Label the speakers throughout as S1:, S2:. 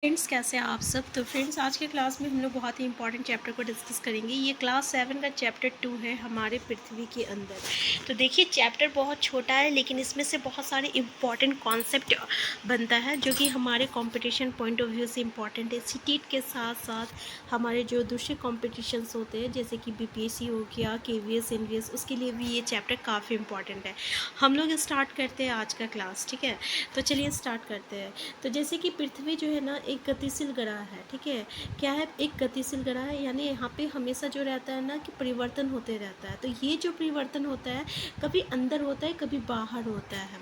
S1: Friends, कैसे हैं आप सब। तो फ्रेंड्स, आज के क्लास में हम लोग बहुत ही इंपॉर्टेंट चैप्टर को डिस्कस करेंगे। ये क्लास 7 का चैप्टर 2 है, हमारे पृथ्वी के अंदर। तो देखिए, चैप्टर बहुत छोटा है लेकिन इसमें से बहुत सारे इंपॉर्टेंट कॉन्सेप्ट बनता है जो कि हमारे कंपटीशन पॉइंट ऑफ व्यू से इंपॉर्टेंट है। सीटीट के साथ साथ हमारे जो दूसरे कॉम्पिटिशन्स होते हैं जैसे कि बीपीएससी हो गया, केवीएस, एनवीएस, उसके लिए भी ये चैप्टर काफ़ी इंपॉर्टेंट है। हम लोग स्टार्ट करते हैं आज का क्लास, ठीक है। तो चलिए स्टार्ट करते हैं। तो जैसे कि पृथ्वी जो है ना, एक गतिशील ग्रह है, ठीक है। क्या है? एक गतिशील ग्रह है, यानी यहाँ पे हमेशा जो रहता है ना कि परिवर्तन होते रहता है। तो ये जो परिवर्तन होता है, कभी अंदर होता है, कभी बाहर होता है।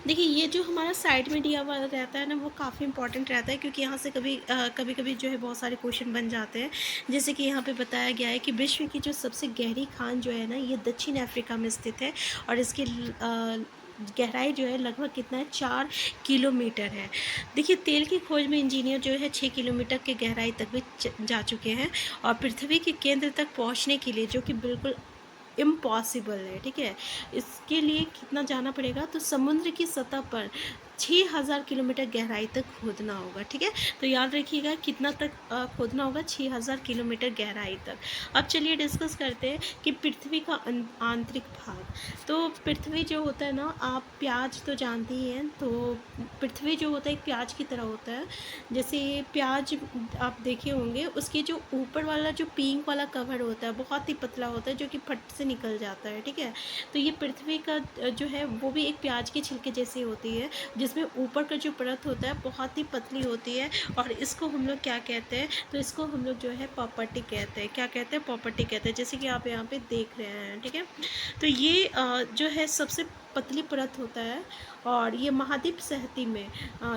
S1: देखिए, ये जो हमारा साइड में दिया हुआ रहता है ना, वो काफ़ी इंपॉर्टेंट रहता है क्योंकि यहाँ से कभी कभी जो है बहुत सारे क्वेश्चन बन जाते हैं। जैसे कि यहाँ पे बताया गया है कि विश्व की जो सबसे गहरी खान जो है ना, ये दक्षिण अफ्रीका में स्थित है और इसकी गहराई जो है लगभग कितना है, 4 किलोमीटर है। देखिए, तेल की खोज में इंजीनियर जो है 6 किलोमीटर की गहराई तक भी जा चुके हैं और पृथ्वी के केंद्र तक पहुंचने के लिए, जो कि बिल्कुल इम्पॉसिबल है, ठीक है। इसके लिए कितना जाना पड़ेगा, तो समुद्र की सतह पर 6000 किलोमीटर गहराई तक खोदना होगा, ठीक है। तो याद रखिएगा कितना तक खोदना होगा, 6000 किलोमीटर गहराई तक। अब चलिए डिस्कस करते हैं कि पृथ्वी का आंतरिक भाग। तो पृथ्वी जो होता है ना, आप प्याज तो जानते ही हैं। तो पृथ्वी जो होता है एक प्याज की तरह होता है। जैसे प्याज आप देखे होंगे, उसके जो ऊपर वाला जो पिंक वाला कवर होता है बहुत ही पतला होता है, जो कि फट से निकल जाता है, ठीक है। तो ये पृथ्वी का जो है वो भी एक प्याज के छिलके जैसी होती है, जिसमें ऊपर का जो परत होता है बहुत ही पतली होती है और इसको हम लोग क्या कहते हैं, तो इसको हम लोग जो है पॉपर्टी कहते हैं। क्या कहते हैं? पॉपर्टी कहते हैं, जैसे कि आप यहाँ पे देख रहे हैं, ठीक है। तो ये जो है सबसे पतली परत होता है और ये महाद्वीप सतह में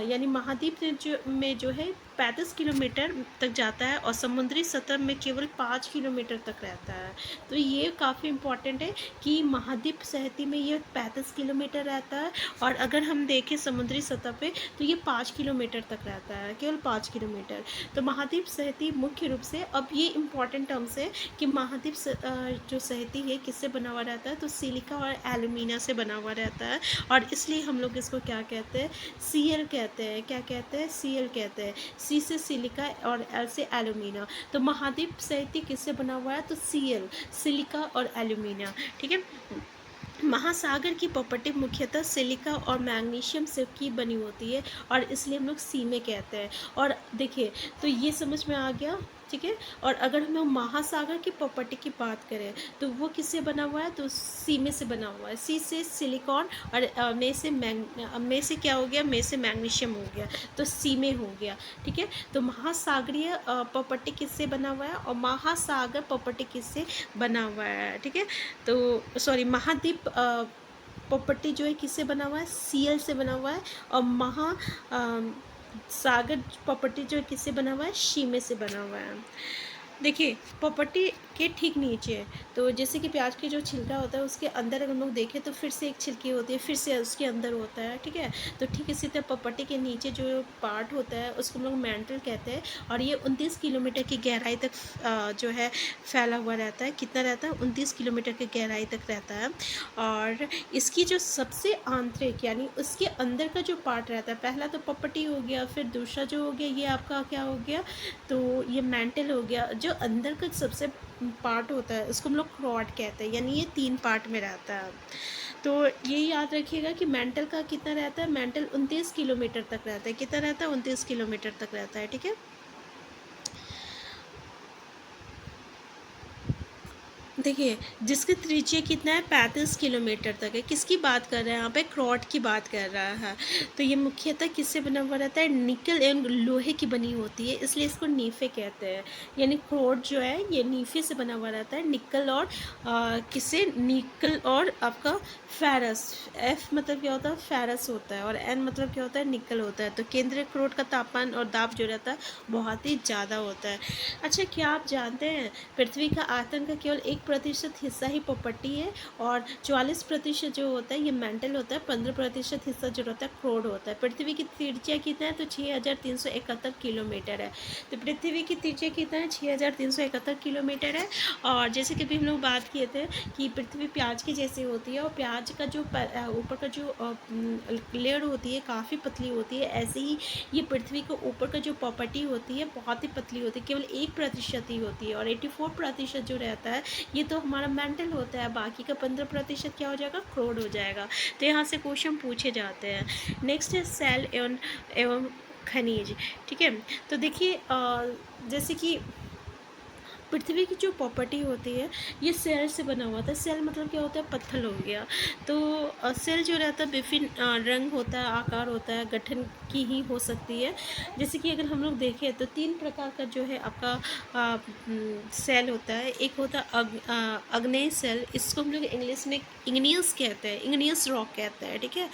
S1: यानी महाद्वीप में जो है 35 किलोमीटर तक जाता है और समुद्री सतह में केवल 5 किलोमीटर तक रहता है। तो ये काफ़ी इम्पॉर्टेंट है कि महाद्वीप सतह में ये 35 किलोमीटर रहता है और अगर हम देखें समुद्री सतह पे तो ये 5 किलोमीटर तक रहता है, केवल 5 किलोमीटर। तो महाद्वीप सतह मुख्य रूप से, अब ये इम्पॉर्टेंट टर्म्स है कि महाद्वीप जो सतह है किससे बना हुआ रहता है, तो सिलिका और एल्यूमिना से बना हुआ रहता है और इसलिए हम लोग इसको क्या कहते हैं, सीएल कहते हैं। क्या कहते हैं? सीएल कहते हैं। सी से सिलिका और एल से एल्यूमिना। तो महाद्वीप सतह किससे बना हुआ है, तो सीएल, सिलिका और एल्यूमिना, ठीक है। महासागर की प्रॉपर्टी मुख्यतः सिलिका और मैग्नीशियम से की बनी होती है और इसलिए हम लोग सी में कहते हैं। और देखिए, तो ये समझ में आ गया, ठीक है। और अगर हम लोग महासागर की प्रॉपर्टी की बात करें तो वो किससे बना हुआ है, तो सी में से बना हुआ है। सी से सिलिकॉन और में से क्या हो गया, में से मैग्नीशियम हो गया, तो सी में हो गया, ठीक है। तो महासागरीय प्रॉपर्टी किससे बना हुआ है और महासागर प्रॉपर्टी किससे बना हुआ है, ठीक है। तो सॉरी, महाद्वीप प्रॉपर्टी जो है किससे बना हुआ है, सीएल से बना हुआ है और सागर प्रॉपर्टी जो है किससे बना हुआ है, शीमे से बना हुआ है। देखिए, प्रॉपर्टी के ठीक नीचे, तो जैसे कि प्याज के जो छिलका होता है उसके अंदर अगर हम लोग देखें तो फिर से एक छिलकी होती है, फिर से उसके अंदर होता है, ठीक है। तो ठीक इसी तरह प्रॉपर्टी के नीचे जो पार्ट होता है उसको हम लोग मैंटल कहते हैं और ये 29 किलोमीटर की गहराई तक जो है फैला हुआ रहता है। कितना रहता है? 29 किलोमीटर की गहराई तक रहता है। और इसकी जो सबसे आंतरिक यानी उसके अंदर का जो पार्ट रहता है, पहला तो प्रॉपर्टी हो गया, फिर दूसरा जो हो गया ये आपका क्या हो गया, तो ये मेंटल हो गया। जो अंदर का सबसे पार्ट होता है उसको हम लोग क्रॉड कहते हैं, यानी ये 3 पार्ट में रहता है। तो ये याद रखिएगा कि मेंटल का कितना रहता है, मेंटल 29 किलोमीटर तक रहता है। कितना रहता है? 29 किलोमीटर तक रहता है, ठीक है। देखिए, जिसकी त्रिज्या कितना है, 35 किलोमीटर तक है। किसकी बात कर रहे हैं यहाँ पे? क्रॉड की बात कर रहा है। तो ये मुख्यतः किससे बना हुआ रहता है, निकल एवं लोहे की बनी होती है, इसलिए इसको नीफे कहते हैं। यानी क्रॉड जो है ये नीफे से बना हुआ रहता है, निकल और किससे, निकल और आपका फेरस। एफ मतलब क्या होता है, फेरस होता है और एन मतलब क्या होता है, निकल होता है। तो केंद्रीय क्रॉड का तापमान और दाब जो रहता है बहुत ही ज़्यादा होता है। अच्छा, क्या आप जानते हैं पृथ्वी का आयतन का केवल 15% हिस्सा ही प्रॉपर्टी है और 44% जो होता है ये मेंटल होता है, 15% हिस्सा जो होता है क्रोड होता है। पृथ्वी की त्रिज्या कितना है? तो 6371 किलोमीटर है। तो पृथ्वी की त्रिज्या कितना है? 6371 किलोमीटर है। और जैसे कि अभी हम लोग बात किए थे कि पृथ्वी प्याज की जैसी होती है और प्याज का जो ऊपर का जो लेयर होती है काफ़ी पतली होती है, ऐसे ही ये पृथ्वी के ऊपर का जो प्रॉपर्टी होती है बहुत ही पतली होती है, केवल 1% ही होती है। और 84% जो रहता है ये तो हमारा मेंटल होता है, बाकी का 15% क्या हो जाएगा? क्रोड हो जाएगा। तो यहाँ से क्वेश्चन पूछे जाते हैं। नेक्स्ट है सेल एवं खनिज। ठीक है, तो देखिए जैसे कि पृथ्वी की जो प्रॉपर्टी होती है ये सेल से बना हुआ था। सेल मतलब क्या होता है? पत्थर हो गया। तो सेल जो रहता है विभिन्न रंग होता है, आकार होता है, गठन की ही हो सकती है। जैसे कि अगर हम लोग देखें तो 3 प्रकार का जो है आपका सेल होता है। एक होता है अग्नेय सेल, इसको हम लोग इंग्लिश में इग्नियस कहते हैं, इग्नियस रॉक कहते हैं। ठीक है,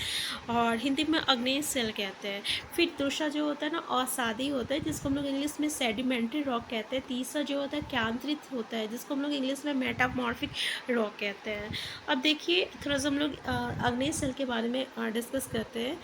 S1: और हिंदी में अग्नेय सेल कहते हैं। फिर दूसरा जो होता है ना असादी होता है, जिसको हम लोग इंग्लिश में सेडिमेंट्री रॉक कहते हैं। तीसरा जो होता है क्यांत्रित होता है, जिसको हम लोग इंग्लिश में मेटामॉर्फिक रॉक कहते हैं। अब देखिए थोड़ा सा हम लोग अग्नेय सेल के बारे में डिस्कस करते हैं।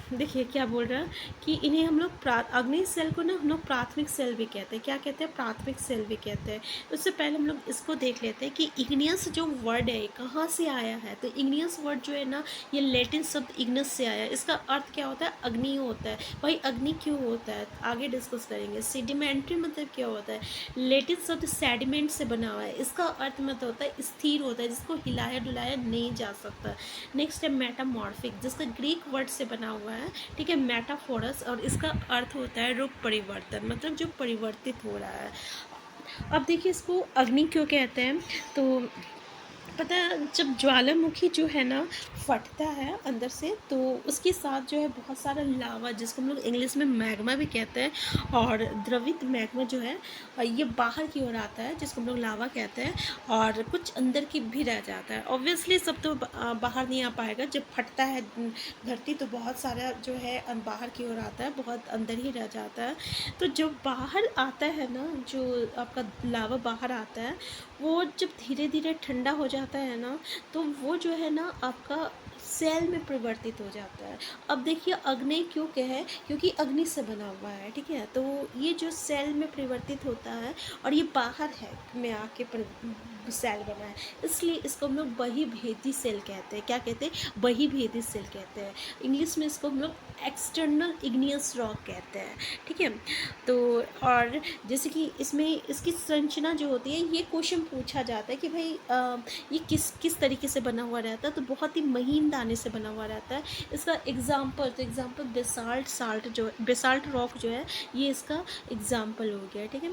S1: देखिए क्या बोल रहा है कि इन्हें हम लोग अग्नि सेल को ना हम लोग प्राथमिक सेल भी कहते हैं। क्या कहते हैं? प्राथमिक सेल भी कहते हैं। उससे पहले हम लोग इसको देख लेते हैं कि इग्नियस जो वर्ड है कहाँ से आया है। तो इग्नियस वर्ड जो है ना ये लैटिन शब्द इग्नस से आया है। इसका अर्थ क्या होता है? अग्नि होता है। भाई अग्नि क्यों होता है आगे डिस्कस करेंगे। सेडिमेंट्री मतलब क्या होता है? लैटिन शब्द सेडिमेंट से बना हुआ है। इसका अर्थ मतलब होता है स्थिर होता है, जिसको हिलाया डुलाया नहीं जा सकता। नेक्स्ट है मेटामॉर्फिक, जिसका ग्रीक वर्ड से बना हुआ है। ठीक है, मेटाफोरस, और इसका अर्थ होता है रूप परिवर्तन, मतलब जो परिवर्तित हो रहा है। अब देखिए इसको अग्नि क्यों कहते हैं? तो पता है जब ज्वालामुखी जो है ना फटता है अंदर से तो उसके साथ जो है बहुत सारा लावा, जिसको हम लोग इंग्लिश में मैग्मा भी कहते हैं, और द्रवित मैग्मा जो है ये बाहर की ओर आता है, जिसको हम लोग लावा कहते हैं, और कुछ अंदर की भी रह जाता है। ऑब्वियसली सब तो बाहर नहीं आ पाएगा। जब फटता है धरती तो बहुत सारा जो है बाहर की ओर आता है, बहुत अंदर ही रह जाता है। तो जब बाहर आता है ना, जो आपका लावा बाहर आता है, वो जब धीरे धीरे ठंडा हो जाता है ना, तो वो जो है ना आपका सेल में परिवर्तित हो जाता है। अब देखिए अग्नि क्यों कहे? क्योंकि अग्नि से बना हुआ है। ठीक है, तो ये जो सेल में परिवर्तित होता है और ये बाहर है में आके सेल बना है, इसलिए इसको हम लोग बहिर्भेदी सेल कहते हैं। क्या कहते हैं? बहिर्भेदी सेल कहते हैं। इंग्लिश में इसको हम लोग एक्सटर्नल इग्नियस रॉक कहते हैं। ठीक है, तो और जैसे कि इसमें इसकी संरचना जो होती है, ये क्वेश्चन पूछा जाता है कि भाई ये किस तरीके से बना हुआ रहता है। तो बहुत ही महीन दाने से बना हुआ रहता है। इसका एग्जाम्पल बेसाल्ट रॉक जो है ये इसका एग्जाम्पल हो गया। ठीक है,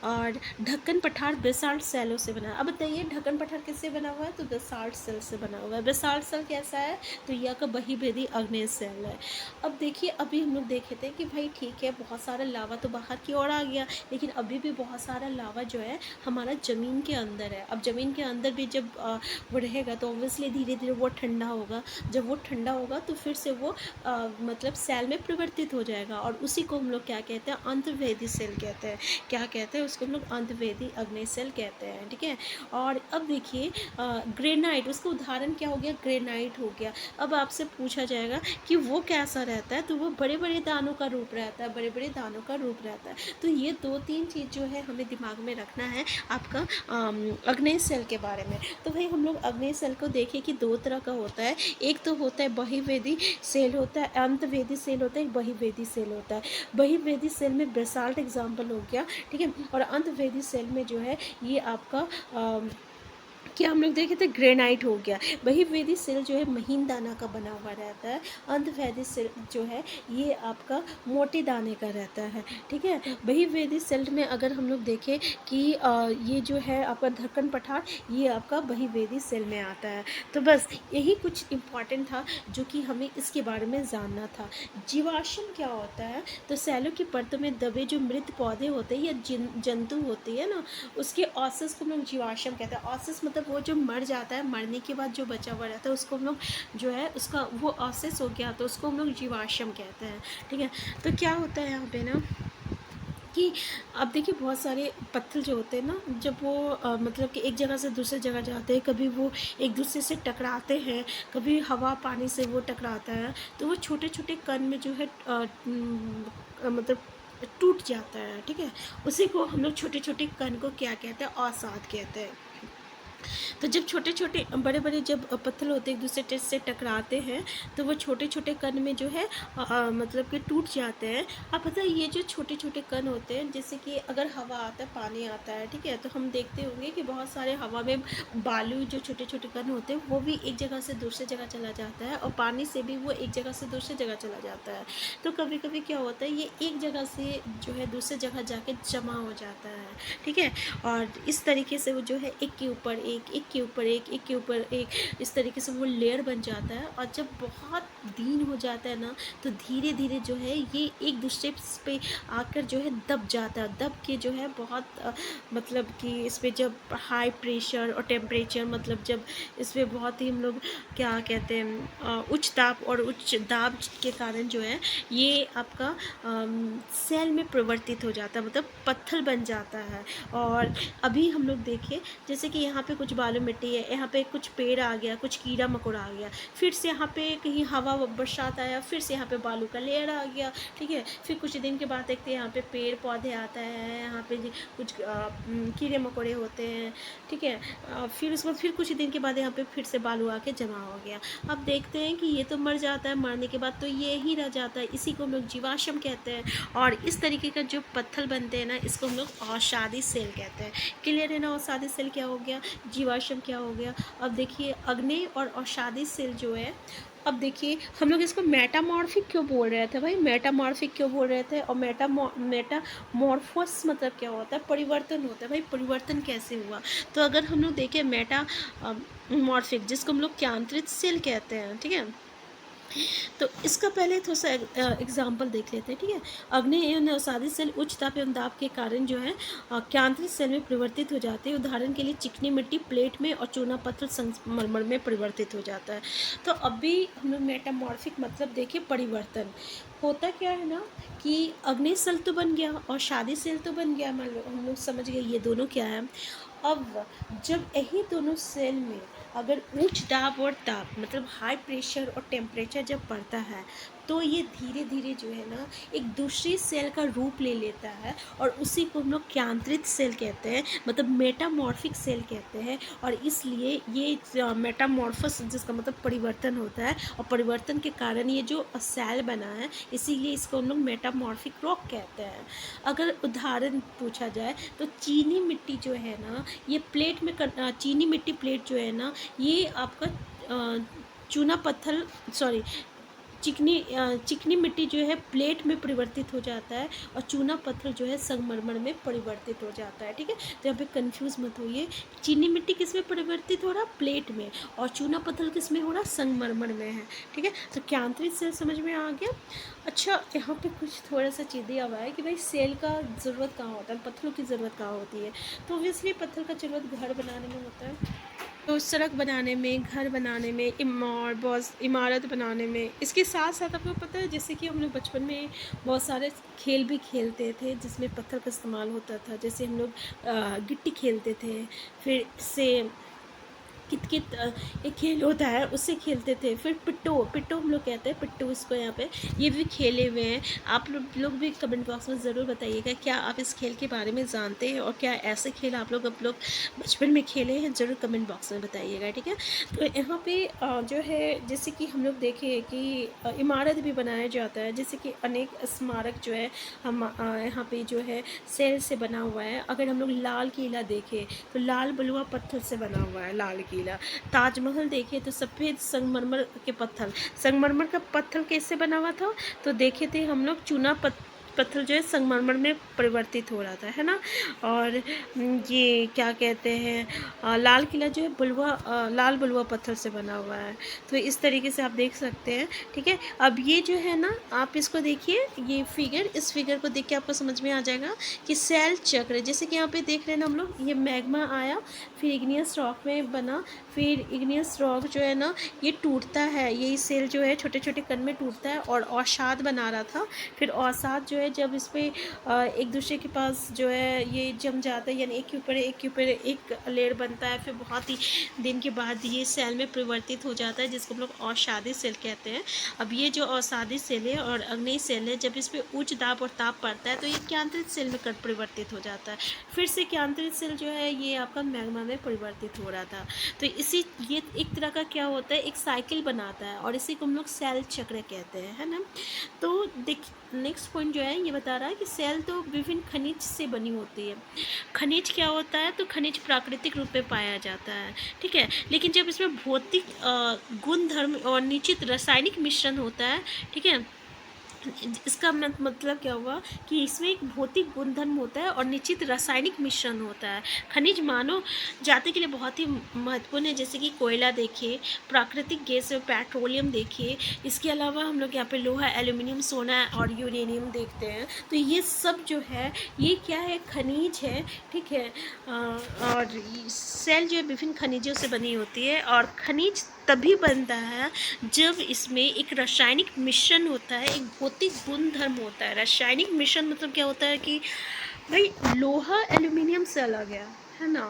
S1: और ढक्कन पठार बेसाल्ट सेलों से बना है। अब बताइए ढक्कन पठार किससे बना हुआ है? तो बेसाल्ट सेल से बना हुआ है। बेसाल्ट सेल कैसा है? तो यह का बहिर्भेदी अग्नेय सेल है। अब देखिए अभी हम लोग देखे थे कि भाई ठीक है बहुत सारा लावा तो बाहर की ओर आ गया, लेकिन अभी भी बहुत सारा लावा जो है हमारा ज़मीन के अंदर है। अब ज़मीन के अंदर भी जब वो रहेगा तो ऑब्वियसली धीरे धीरे वो ठंडा होगा। जब वो ठंडा होगा तो फिर से वो मतलब सेल में परिवर्तित हो जाएगा, और उसी को हम लोग क्या कहते हैं? अंतर्वेदी सेल कहते हैं। क्या कहते हैं उसको? हम लोग अंतर्वेदी अग्नेय सेल कहते हैं। ठीक है, और अब देखिए ग्रेनाइट, उसका उदाहरण क्या हो गया? ग्रेनाइट हो गया। अब आपसे पूछा जाएगा कि वो कैसा रहता है? तो वो बड़े बड़े दानों का रूप रहता है, बड़े बड़े दानों का रूप रहता है। तो ये 2-3 चीज़ जो है हमें दिमाग में रखना है आपका अग्नेय सेल के बारे में। तो भाई हम लोग अग्नेय सेल को देखें कि 2 तरह का होता है। एक तो होता है बहिर्वेदी सेल होता है, अंतर्वेदी सेल होता है, एक बहिर्वेदी सेल होता है। बहिर्वेदी सेल में बेसाल्ट एग्जाम्पल हो गया। ठीक है, और अंतर्वेदी सेल में जो है ये आपका क्या हम लोग देखे थे? ग्रेनाइट हो गया। बहिर्वेदी सेल जो है महीन दाना का बना हुआ रहता है। अंतर्वेदी सेल जो है ये आपका मोटे दाने का रहता है। ठीक है, बहिर्वेदी सेल में अगर हम लोग देखें कि ये जो है आपका ढक्कन पठार ये आपका बहिर्वेदी सेल में आता है। तो बस यही कुछ इम्पॉर्टेंट था जो कि हमें इसके बारे में जानना था। जीवाश्म क्या होता है? तो सेलों की परतों में दबे जो मृत पौधे होते हैं या जंतु होती है ना, उसके ऑसिस को हम लोग जीवाश्म कहते हैं। ऑसिस मतलब वो जो मर जाता है, मरने के बाद जो बचा हुआ रहता है उसको हम लोग जो है उसका वो ऑसिस हो गया, तो उसको हम लोग जीवाश्म कहते हैं। ठीक है, तो क्या होता है यहाँ पे ना कि अब देखिए बहुत सारे पत्थर जो होते हैं ना, जब वो मतलब कि एक जगह से दूसरी जगह जाते हैं, कभी वो एक दूसरे से टकराते हैं, कभी हवा पानी से वो टकराता है, तो वो छोटे छोटे कण में जो है मतलब टूट जाता है। ठीक है, उसी को हम लोग छोटे छोटे कण को क्या कहते हैं, अवसाद कहते हैं। तो जब छोटे छोटे बड़े बड़े जब पत्थर होते हैं एक दूसरे से टकराते हैं, तो वो छोटे छोटे कण में जो है मतलब कि टूट जाते हैं। अब पता है ये जो छोटे छोटे कण होते हैं, जैसे कि अगर हवा आता है पानी आता है, ठीक है, तो हम देखते होंगे कि बहुत सारे हवा में बालू जो छोटे छोटे कण होते हैं वो भी एक जगह से दूसरी जगह चला जाता है, और पानी से भी वो एक जगह से दूसरी जगह चला जाता है। तो कभी कभी क्या होता है, ये एक जगह से जो है दूसरी जगह जाके जमा हो जाता है। ठीक है, और इस तरीके से वो जो है एक के ऊपर एक के ऊपर एक के ऊपर एक, इस तरीके से वो लेयर बन जाता है। और जब बहुत दिन हो जाता है ना, तो धीरे धीरे जो है ये एक दूसरे पे आकर जो है दब जाता है, दब के जो है बहुत मतलब कि इस पर जब हाई प्रेशर और टेम्परेचर, मतलब जब इस पर बहुत ही हम लोग क्या कहते हैं उच्च ताप और उच्च दाब के कारण जो है ये आपका सेल में परिवर्तित हो जाता है, मतलब पत्थर बन जाता है। और अभी हम लोग देखें, जैसे कि यहाँ पे कुछ बालू मिट्टी है, यहाँ पे कुछ पेड़ आ गया, कुछ कीड़ा मकोड़ा आ गया, फिर से यहाँ पे कहीं हवा बरसात आया, फिर से यहाँ पे बालू का लेयर आ गया। ठीक है, फिर कुछ दिन के बाद देखते हैं यहाँ पे पेड़ पौधे आता है, यहाँ पे कुछ कीड़े मकोड़े होते हैं। ठीक है, फिर उसके बाद फिर कुछ दिन के बाद यहाँ पे फिर से बालू आके जमा हो गया। अब देखते हैं कि ये तो मर जाता है, मरने के बाद तो ये ही रह जाता है, इसी को हम लोग जीवाश्म कहते हैं। और इस तरीके का जो पत्थर बनते हैं ना, इसको हम लोग अवसादी सेल कहते हैं। क्लियर है ना, अवसादी सेल क्या हो गया, जीवाश्म क्या हो गया। अब देखिए अग्नि और अवसादी सेल जो है, अब देखिए हम लोग इसको मेटामॉर्फिक क्यों बोल रहे थे भाई, मेटामॉर्फिक क्यों बोल रहे थे, और मेटामॉर्फोस मतलब क्या होता है, परिवर्तन होता है भाई, परिवर्तन कैसे हुआ। तो अगर हम लोग देखें मेटामॉर्फिक, जिसको हम लोग केंद्रित सेल कहते हैं, ठीक है, तो इसका पहले थोड़ा सा एग्जाम्पल देख लेते हैं। ठीक है, अग्नि एवं अवसादी सेल उच्च ताप एवं दाब के कारण जो है केंद्रित सेल में परिवर्तित हो जाते हैं। उदाहरण के लिए चिकनी मिट्टी प्लेट में और चूना पत्थर संगमरमर में परिवर्तित हो जाता है। तो अभी हम लोग मेटामॉर्फिक मतलब देखिए परिवर्तन होता क्या है ना, कि अग्नि सेल तो बन गया और शादी सेल तो बन गया, मान लो हम लोग समझ गए ये दोनों क्या है। अब जब यही दोनों सेल में अगर उच्च दाब और ताप मतलब हाई प्रेशर और टेम्परेचर जब बढ़ता है, तो ये धीरे धीरे जो है ना एक दूसरी सेल का रूप ले लेता है, और उसी को हम लोग केंद्रित सेल कहते हैं, मतलब मेटामॉर्फिक सेल कहते हैं। और इसलिए ये मेटामॉर्फस जिसका मतलब परिवर्तन होता है, और परिवर्तन के कारण ये जो सेल बना है, इसीलिए इसको हम लोग मेटामॉर्फिक रॉक कहते हैं। अगर उदाहरण पूछा जाए तो चीनी मिट्टी जो है ना, ये प्लेट में चीनी मिट्टी प्लेट जो है ना, ये आपका चूना पत्थर सॉरी चिकनी मिट्टी जो है प्लेट में परिवर्तित हो जाता है, और चूना पत्थर जो है संगमरमर में परिवर्तित हो जाता है। ठीक है, तो यहाँ पे कंफ्यूज मत होइए, चीनी मिट्टी किस में परिवर्तित हो रहा, प्लेट में, और चूना पत्थर किस में हो रहा, संगमरमर में है। ठीक है, तो केंद्रित सेल समझ में आ गया। अच्छा, यहाँ पे कुछ थोड़ा सा चीज़ें अब आए कि भाई सेल का ज़रूरत कहाँ होता है, पत्थरों की ज़रूरत कहाँ होती है। तो ऑब्वियसली पत्थर का ज़रूरत घर बनाने में होता है, तो सड़क बनाने में, घर बनाने में, और बहुत इमारत बनाने में। इसके साथ साथ आपको पता है, जैसे कि हम लोग बचपन में बहुत सारे खेल भी खेलते थे जिसमें पत्थर का इस्तेमाल होता था। जैसे हम लोग गिट्टी खेलते थे, फिर से कित कित एक खेल होता है उससे खेलते थे। फिर पिट्टो पिट्टो हम लोग कहते हैं, पिट्टो इसको यहाँ पे, ये भी खेले हुए हैं। आप लोग भी कमेंट बॉक्स में ज़रूर बताइएगा क्या आप इस खेल के बारे में जानते हैं, और क्या ऐसे खेल आप लोग बचपन में खेले हैं, ज़रूर कमेंट बॉक्स में बताइएगा। ठीक है, तो यहाँ पे जो है जैसे कि हम लोग देखें कि इमारत भी बनाया जाता है, जैसे कि अनेक स्मारक जो है हम यहाँ पे जो है सेल से बना हुआ है। अगर हम लोग लाल किला देखें तो लाल बलुआ पत्थर से बना हुआ है लाल किला। ताजमहल देखे तो सफ़ेद संगमरमर के पत्थर, संगमरमर का पत्थर कैसे बना हुआ था, तो देखे थे हम लोग चूना पत्थर जो है संगमरमर में परिवर्तित हो रहा था, है ना। और ये क्या कहते हैं, लाल किला जो है लाल बलुआ पत्थर से बना हुआ है। तो इस तरीके से आप देख सकते हैं। ठीक है, अब ये जो है ना, आप इसको देखिए, ये फिगर, इस फिगर को देख के आपको समझ में आ जाएगा कि सेल चक्र, जैसे कि यहाँ पे देख रहे हैं ना हम लोग, ये मैग्मा आया, फिर इग्नियस रॉक में बना, फिर इग्नियस रॉक जो है ना ये टूटता है, यही सेल जो है छोटे छोटे कण में टूटता है और अवसाद बना रहा था। फिर अवसाद जो है है जब इस पर एक दूसरे के पास जो है ये जम जाता है, यानी एक के ऊपर एक लेयर बनता है, फिर बहुत ही दिन के बाद ये सेल में परिवर्तित हो जाता है, जिसको हम लोग अवसादी सेल कहते हैं। अब ये जो अवसादी सेल है और अग्नेय सेल है, जब इस पर उच्च दाब और ताप पड़ता है तो ये क्यांत्रित सेल में परिवर्तित हो जाता है। फिर से क्यांत्रित सेल जो है ये आपका मैग्मा में परिवर्तित हो रहा था। तो इसी ये एक तरह का क्या होता है, एक साइकिल बनाता है और इसी को हम लोग सेल चक्र कहते हैं, है ना। तो देख नेक्स्ट पॉइंट जो है ये बता रहा है कि सेल तो विभिन्न खनिज से बनी होती है। खनिज क्या होता है, तो खनिज प्राकृतिक रूप में पाया जाता है, ठीक है। लेकिन जब इसमें भौतिक गुण और निश्चित रासायनिक मिश्रण होता है, ठीक है, इसका मतलब क्या हुआ कि इसमें एक भौतिक गुणधर्म होता है और निश्चित रासायनिक मिश्रण होता है। खनिज मानव जाति के लिए बहुत ही महत्वपूर्ण है, जैसे कि कोयला देखिए, प्राकृतिक गैस पेट्रोलियम देखिए, इसके अलावा हम लोग यहाँ पे लोहा, एल्यूमिनियम, सोना और यूरेनियम देखते हैं। तो ये सब जो है ये क्या है, खनिज है, ठीक है। और सेल जो है विभिन्न खनिजों से बनी होती है और खनिज तभी बनता है जब इसमें एक रासायनिक मिश्रण होता है, एक भौतिक गुणधर्म होता है। रासायनिक मिश्रण मतलब क्या होता है कि भाई लोहा एल्यूमिनियम से अलग है ना,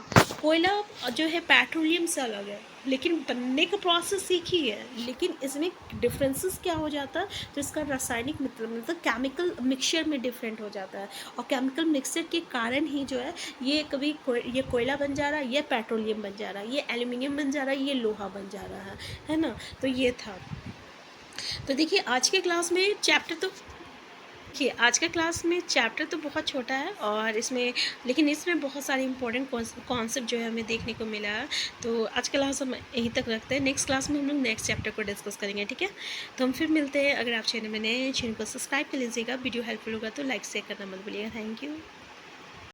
S1: कोयला जो है पेट्रोलियम से अलग है, लेकिन बनने का प्रोसेस एक ही है, लेकिन इसमें डिफरेंसेस क्या हो जाता है, तो इसका रासायनिक मतलब केमिकल मिक्सचर में डिफरेंट हो जाता है। और केमिकल मिक्सचर के कारण ही जो है ये कभी ये कोयला बन जा रहा है, ये पेट्रोलियम बन जा रहा है, ये एल्यूमिनियम बन जा रहा है, ये लोहा बन जा रहा है ना। तो ये था। तो देखिए आज के क्लास में चैप्टर तो देखिए आज का क्लास में चैप्टर तो बहुत छोटा है और इसमें लेकिन इसमें बहुत सारे इंपॉर्टेंट कॉन्सेप्ट जो है हमें देखने को मिला है। तो आज का क्लास हम यहीं तक रखते हैं, नेक्स्ट क्लास में हम लोग नेक्स्ट चैप्टर को डिस्कस करेंगे, ठीक है। तो हम फिर मिलते हैं। अगर आप चैनल में नए हैं, चैनल को सब्सक्राइब कर लीजिएगा, वीडियो हेल्पफुल होगा तो लाइक शेयर करना मत भूलिएगा। Thank you.